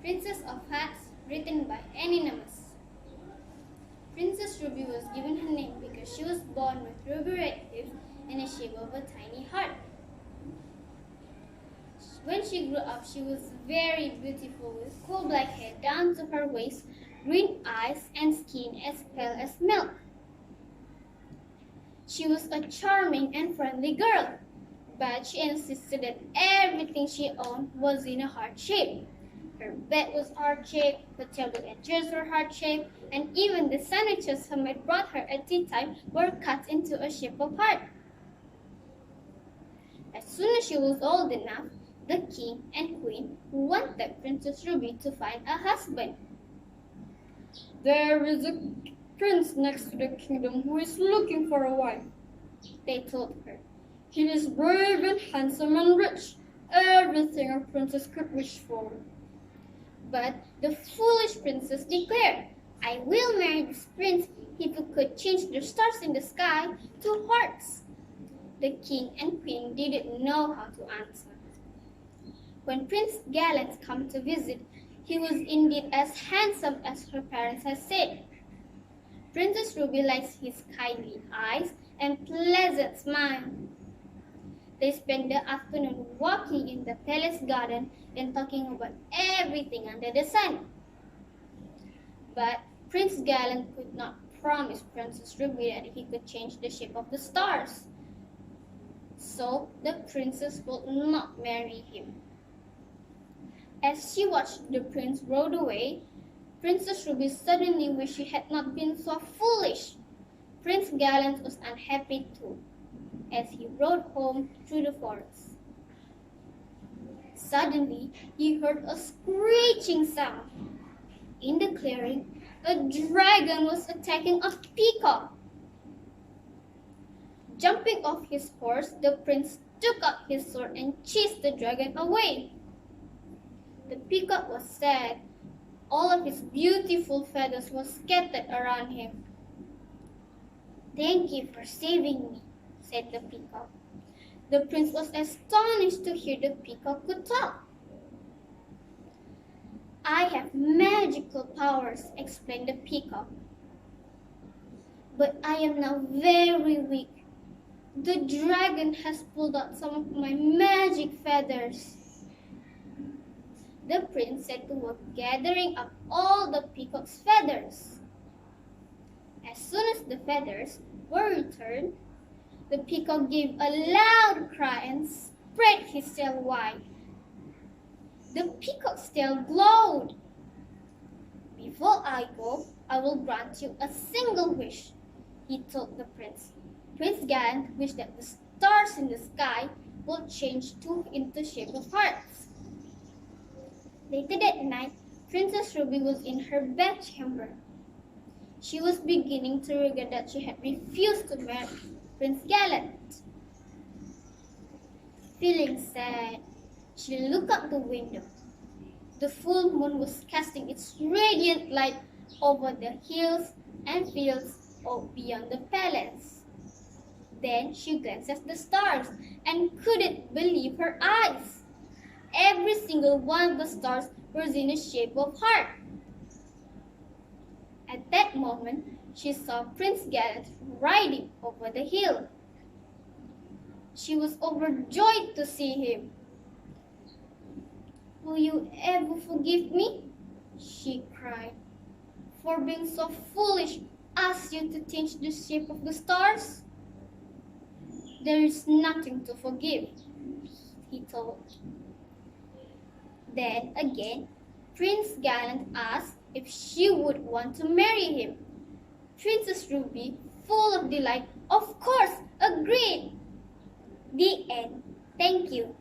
Princess of Hearts, written by Anonymous. Princess Ruby was given her name because she was born with ruby red lips in the shape of a tiny heart. When she grew up, she was very beautiful with coal black hair down to her waist, green eyes, and skin as pale as milk. She was a charming and friendly girl, but she insisted that everything she owned was in a heart shape. Her bed was heart-shaped, the table and chairs were heart-shaped, and even the sandwiches her maid brought her at tea time were cut into a shape of heart. As soon as she was old enough, the king and queen wanted Princess Ruby to find a husband. "There is a prince next to the kingdom who is looking for a wife," they told her. "He is brave and handsome and rich, everything a princess could wish for." But the foolish princess declared, "I will marry this prince if he could change the stars in the sky to hearts." The king and queen didn't know how to answer. When Prince Gallant came to visit, he was indeed as handsome as her parents had said. Princess Ruby liked his kindly eyes and pleasant smile. They spent the afternoon walking in the palace garden and talking about everything under the sun. But Prince Gallant could not promise Princess Ruby that he could change the shape of the stars. So the princess would not marry him. As she watched the prince rode away, Princess Ruby suddenly wished she had not been so foolish. Prince Gallant was unhappy too, as he rode home through the forest. Suddenly, he heard a screeching sound. In the clearing, a dragon was attacking a peacock. Jumping off his horse, the prince took up his sword and chased the dragon away. The peacock was sad. All of his beautiful feathers were scattered around him. "Thank you for saving me," said the peacock. The prince was astonished to hear the peacock could talk. "I have magical powers," explained the peacock. "But I am now very weak. The dragon has pulled out some of my magic feathers." The prince set to work gathering up all the peacock's feathers. As soon as the feathers were returned, the peacock gave a loud cry and spread his tail wide. The peacock's tail glowed. "Before I go, I will grant you a single wish," he told the prince. Prince Gallant wished that the stars in the sky would change into shape of hearts. Later that night, Princess Ruby was in her bedchamber. She was beginning to regret that she had refused to marry Prince Gallant. Feeling sad, she looked out the window. The full moon was casting its radiant light over the hills and fields beyond the palace. Then she glanced at the stars and couldn't believe her eyes. Every single one of the stars was in the shape of heart. At that moment, she saw Prince Gallant riding over the hill. She was overjoyed to see him. "Will you ever forgive me?" she cried, "for being so foolish as you to change the shape of the stars?" "There is nothing to forgive," he told. Then again, Prince Gallant asked if she would want to marry him. Princess Ruby, full of delight, of course, agreed. The end. Thank you.